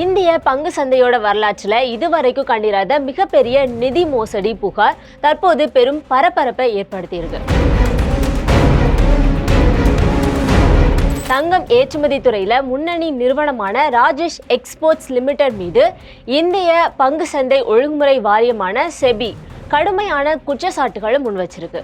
இந்திய பங்கு சந்தையோட வரலாற்றுல இதுவரைக்கும் கண்டிராத மிகப்பெரிய நிதி மோசடி புகார் தற்போது பெரும் பரபரப்பை ஏற்படுத்தியிருக்கு. தங்கம் ஏற்றுமதி துறையில முன்னணி நிறுவனமான ராஜேஷ் எக்ஸ்போர்ட்ஸ் லிமிடெட் மீது இந்திய பங்கு சந்தை ஒழுங்குமுறை வாரியமான செபி கடுமையான குற்றச்சாட்டுகளை முன்வச்சிருக்கு.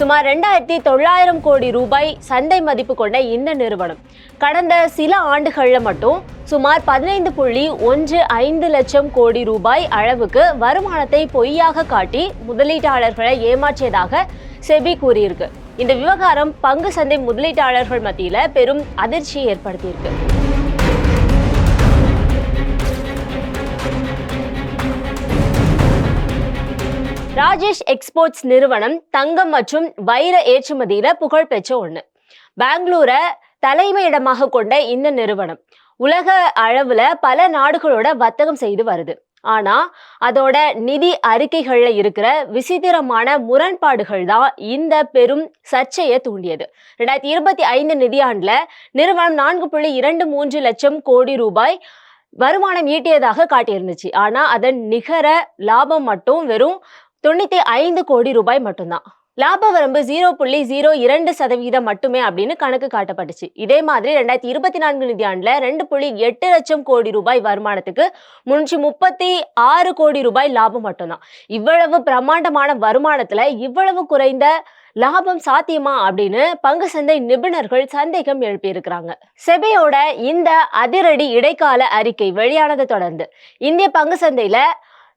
சுமார் 2900 கோடி ரூபாய் சந்தை மதிப்பு கொண்ட இந்த நிறுவனம் கடந்த சில ஆண்டுகள்ல மட்டும் சுமார் 15.15 லட்சம் கோடி ரூபாய் அளவுக்கு வருமானத்தை பொய்யாக காட்டி முதலீட்டாளர்களை ஏமாற்றியதாக செபி கூறியிருக்கு. இந்த விவகாரம் பங்கு சந்தை முதலீட்டாளர்கள் மத்தியில பெரும் அதிர்ச்சியை ஏற்படுத்தியிருக்கு. ராஜேஷ் எக்ஸ்போர்ட்ஸ் நிறுவனம் தங்கம் மற்றும் வைர ஏற்றுமதியில புகழ்பெற்ற ஒண்ணு. பெங்களூரை தலைமையிடமாக கொண்ட இந்த நிறுவனம் உலக அளவுல பல நாடுகளோட வர்த்தகம் செய்து வருது. ஆனா அதோட நிதி அறிக்கைகள்ல இருக்கிற விசித்திரமான முரண்பாடுகள் தான் இந்த பெரும் சர்ச்சையை தூண்டியது. 2025 நிதியாண்டுல நிறுவனம் 4.23 லட்சம் கோடி ரூபாய் வருமானம் ஈட்டியதாக காட்டியிருந்துச்சு. ஆனா அதன் நிகர லாபம் மட்டும் வெறும் 95 கோடி ரூபாய் மட்டும்தான். லாப வரம்பு 0.02% மட்டுமே அப்படின்னு கணக்கு காட்டப்பட்டுச்சு. இதே மாதிரி 2024 நிதியாண்டுல 2.8 லட்சம் கோடி ரூபாய் வருமானத்துக்கு 336 கோடி ரூபாய் லாபம் மட்டும்தான். இவ்வளவு பிரம்மாண்டமான வருமானத்துல இவ்வளவு குறைந்த லாபம் சாத்தியமா அப்படின்னு பங்கு சந்தை நிபுணர்கள் சந்தேகம் எழுப்பியிருக்கிறாங்க. செபியோட இந்த அதிரடி இடைக்கால அறிக்கை வெளியானதை தொடர்ந்து இந்திய பங்கு சந்தையில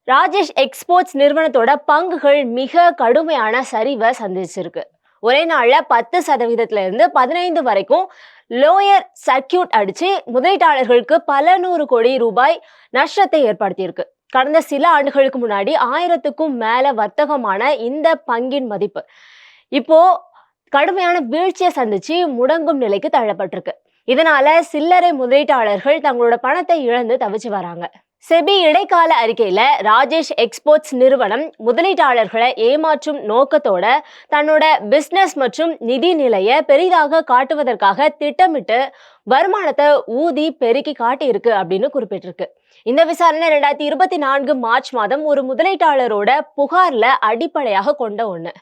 ராஜேஷ் எக்ஸ்போர்ட்ஸ் நிறுவனத்தோட பங்குகள் மிக கடுமையான சரிவை சந்திச்சிருக்கு. ஒரே நாள்ல 10% இருந்து 15 வரைக்கும் லோயர் சர்க்கியூட் அடிச்சு முதலீட்டாளர்களுக்கு பல 100 கோடி ரூபாய் நஷ்டத்தை ஏற்படுத்தியிருக்கு. கடந்த சில ஆண்டுகளுக்கு முன்னாடி 1000க்கும் மேல வர்த்தகமான இந்த பங்கின் மதிப்பு இப்போ கடுமையான வீழ்ச்சியை சந்திச்சு முடங்கும் நிலைக்கு தள்ளப்பட்டிருக்கு. இதனால சில்லறை முதலீட்டாளர்கள் தங்களோட பணத்தை இழந்து தவிச்சு வராங்க. செபி இடைக்கால அறிக்கையில ராஜேஷ் எக்ஸ்போர்ட்ஸ் நிறுவனம் முதலீட்டாளர்களை ஏமாற்றும் நோக்கத்தோட தன்னோட பிசினஸ் மற்றும் நிதி நிலையை பெரிதாக காட்டுவதற்காக திட்டமிட்டு வருமானத்தை ஊதி பெருக்கி காட்டியிருக்கு அப்படின்னு குறிப்பிட்டிருக்கு. இந்த விசாரணை 2024 மார்ச் மாதம் ஒரு முதலீட்டாளரோட புகார்ல அடிப்படையாக கொண்ட ஒண்ணு.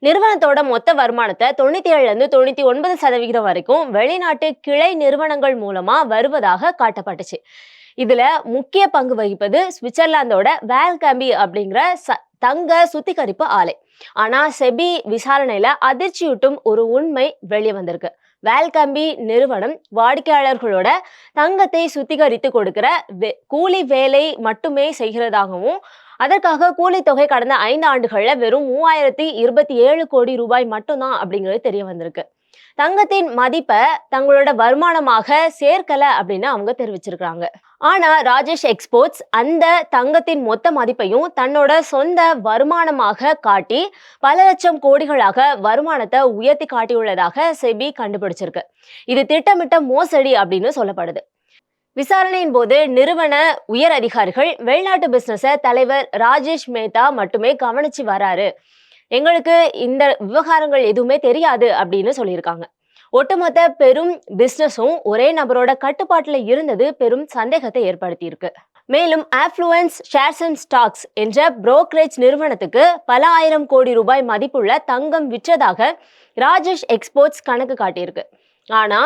நிறுவனத்தோட மொத்த வருமானத்தை 97 to 99% வரைக்கும் வெளிநாட்டு கிளை நிறுவனங்கள் மூலமா வருவதாக காட்டப்பட்டுச்சு. இதுல முக்கிய பங்கு வகிப்பது சுவிட்சர்லாந்தோட வேல்காம்பி அப்படிங்கிற தங்க சுத்திகரிப்பு ஆலை. ஆனா செபி விசாரணையில அதிர்ச்சியூட்டும் ஒரு உண்மை வெளியே வந்திருக்கு. வேல்காம்பி நிறுவனம் வாடிக்கையாளர்களோட தங்கத்தை சுத்திகரித்து கொடுக்கிற கூலி வேலை மட்டுமே செய்கிறதாகவும் அதற்காக கூலி தொகை கடந்த 5 ஆண்டுகள்ல வெறும் 3027 கோடி ரூபாய் மட்டும்தான் அப்படிங்கிறது தெரிய வந்திருக்கு. தங்கத்தின் மதிப்பை தங்களோட வருமானமாக சேர்க்கல அப்படின்னு அவங்க தெரிவிச்சிருக்காங்க. ஆனா ராஜேஷ் எக்ஸ்போர்ட்ஸ் அந்த தங்கத்தின் மொத்த மதிப்பையும் தன்னோட சொந்த வருமானமாக காட்டி பல லட்சம் கோடிகளாக வருமானத்தை உயர்த்தி காட்டியுள்ளதாக செபி கண்டுபிடிச்சிருக்கு. இது திட்டமிட்ட மோசடி அப்படின்னு சொல்லப்படுது. விசாரணையின் போது நிறுவன உயர் அதிகாரிகள் வெளிநாட்டு பிசினஸ தலைவர் ராஜேஷ் மேத்தா மட்டுமே கவனிச்சு வராரு, எங்களுக்கு இந்த விவகாரங்கள் எதுவுமே தெரியாது அப்படின்னு சொல்லியிருக்காங்க. ஒட்டுமொத்த பெரும் பிசினஸும் ஒரே நபரோட கட்டுப்பாட்டுல இருந்தது பெரும் சந்தேகத்தை ஏற்படுத்தியிருக்கு. மேலும் ஆஃப்ளூயன்ஸ் ஷேர்ஸ் அண்ட் ஸ்டாக்ஸ் என்ற புரோக்கரேஜ் நிறுவனத்துக்கு பல 1000 கோடி ரூபாய் மதிப்புள்ள தங்கம் விற்றதாக ராஜேஷ் எக்ஸ்போர்ட்ஸ் கணக்கு காட்டியிருக்கு. ஆனா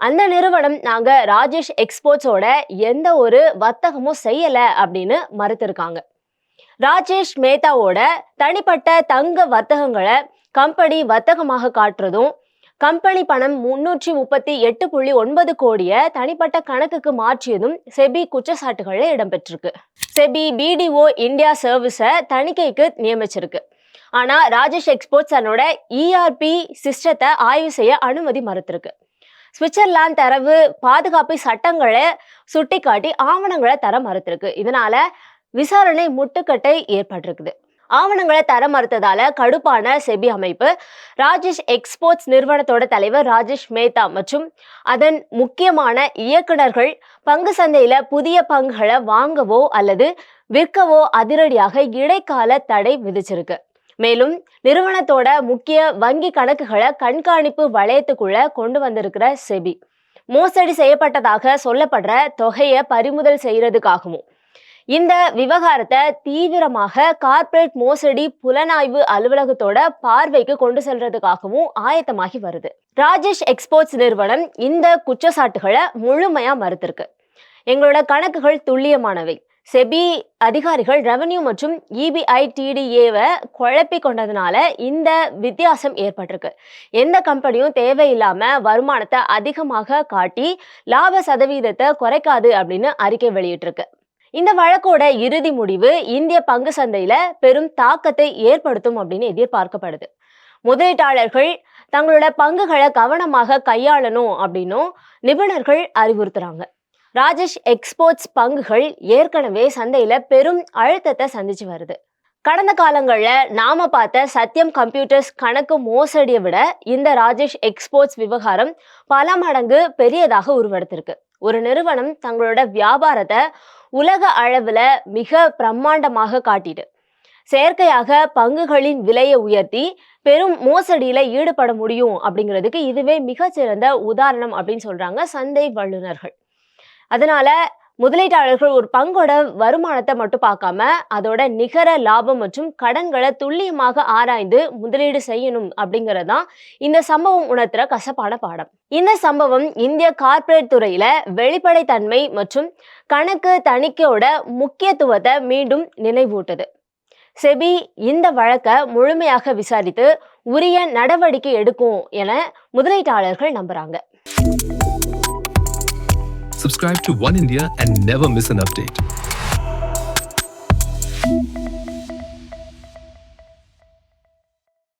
அந்த நிறுவனம் நாங்க ராஜேஷ் எக்ஸ்போர்ட்ஸோட எந்த ஒரு வர்த்தகமும் செய்யல அப்படின்னு மறுத்திருக்காங்க. ராஜேஷ் மேத்தாவோட தனிப்பட்ட தங்க வர்த்தகங்களை கம்பெனி வர்த்தகமாக காட்டுறதும் கம்பெனி பணம் 338.9 கோடியை தனிப்பட்ட கணக்குக்கு மாற்றியதும் செபி குற்றச்சாட்டுகள்ல இடம்பெற்றிருக்கு. செபி பிடிஓ இந்தியா சர்வீஸை தணிக்கைக்கு நியமிச்சிருக்கு. ஆனா ராஜேஷ் எக்ஸ்போர்ட்ஸ் தன்னோட இஆர்பி சிஸ்டத்தை ஆய்வு செய்ய அனுமதி மறுத்திருக்கு. சுவிட்சர்லாந்து தரவு பாதுகாப்பு சட்டங்களை சுட்டிக்காட்டி ஆவணங்களை தர மறுத்திருக்கு. இதனால விசாரணை முட்டுக்கட்டை ஏற்பட்டிருக்குது. ஆவணங்களை தர மறுத்ததால கடுப்பான செபி அமைப்பு ராஜேஷ் எக்ஸ்போர்ட்ஸ் நிறுவனத்தோட தலைவர் ராஜேஷ் மேத்தா மற்றும் அதன் முக்கியமான இயக்குநர்கள் பங்கு சந்தையில புதிய பங்குகளை வாங்கவோ அல்லது விற்கவோ அதிரடியாக இடைக்கால தடை விதிச்சிருக்கு. மேலும் நிறுவனத்தோட முக்கிய வங்கி கணக்குகளை கண்காணிப்பு வளையத்துக்குள்ள கொண்டு வந்திருக்கிற செபி மோசடி செய்யப்பட்டதாக சொல்லப்படுற தொகையை பறிமுதல் செய்யறதுக்காகவும் இந்த விவகாரத்தை தீவிரமாக கார்ப்பரேட் மோசடி புலனாய்வு அலுவலகத்தோட பார்வைக்கு கொண்டு செல்றதுக்காகவும் ஆயத்தமாகி வருது. ராஜேஷ் எக்ஸ்போர்ட்ஸ் நிறுவனம் இந்த குற்றச்சாட்டுகளை முழுமையா மறுத்திருக்கு. எங்களோட கணக்குகள் துல்லியமானவை. செபி அதிகாரிகள் ரெவன்யூ மற்றும் EBITDAவை குழப்பி கொண்டதுனால இந்த வித்தியாசம் ஏற்பட்டிருக்கு. எந்த கம்பெனியும் தேவையில்லாம வருமானத்தை அதிகமாக காட்டி லாப சதவீதத்தை குறைக்காது அப்படின்னு அறிக்கை வெளியிட்டிருக்கு. இந்த வழக்கோட இறுதி முடிவு இந்திய பங்கு சந்தையில பெரும் தாக்கத்தை ஏற்படுத்தும் அப்படின்னு எதிர்பார்க்கப்படுது. முதலீட்டாளர்கள் தங்களோட பங்குகளை கவனமாக கையாளணும் அப்படின்னும் நிபுணர்கள் அறிவுறுத்துறாங்க. ராஜேஷ் எக்ஸ்போர்ட்ஸ் பங்குகள் ஏற்கனவே சந்தையில பெரும் அழுத்தத்தை சந்திச்சு வருது. கடந்த காலங்கள்ல நாம பார்த்த சத்யம் கம்ப்யூட்டர்ஸ் கணக்கு மோசடியை விட இந்த ராஜேஷ் எக்ஸ்போர்ட்ஸ் விவகாரம் பல மடங்கு பெரியதாக உருவெடுத்திருக்கு. ஒரு நிறுவனம் தங்களோட வியாபாரத்தை உலக அளவுல மிக பிரம்மாண்டமாக காட்டிட்டு செயற்கையாக பங்குகளின் விலையை உயர்த்தி பெரும் மோசடியில ஈடுபட முடியும் அப்படிங்கிறதுக்கு இதுவே மிகச்சிறந்த உதாரணம் அப்படின்னு சொல்றாங்க சந்தை வல்லுநர்கள். அதனால முதலீட்டாளர்கள் ஒரு பங்கோட வருமானத்தை மட்டும் பார்க்காம அதோட நிகர லாபம் மற்றும் கடன்களை துல்லியமாக ஆராய்ந்து முதலீடு செய்யணும் அப்படிங்கறதுதான் இந்த சம்பவம் உணர்த்துற கசப்பான பாடம். இந்த சம்பவம் இந்திய கார்ப்பரேட் துறையில வெளிப்படைத்தன்மை மற்றும் கணக்கு தணிக்கையோட முக்கியத்துவத்தை மீண்டும் நினைவூட்டுது. செபி இந்த வழக்கை முழுமையாக விசாரித்து உரிய நடவடிக்கை எடுக்கும் என முதலீட்டாளர்கள் நம்புறாங்க. Subscribe to One India and never miss an update.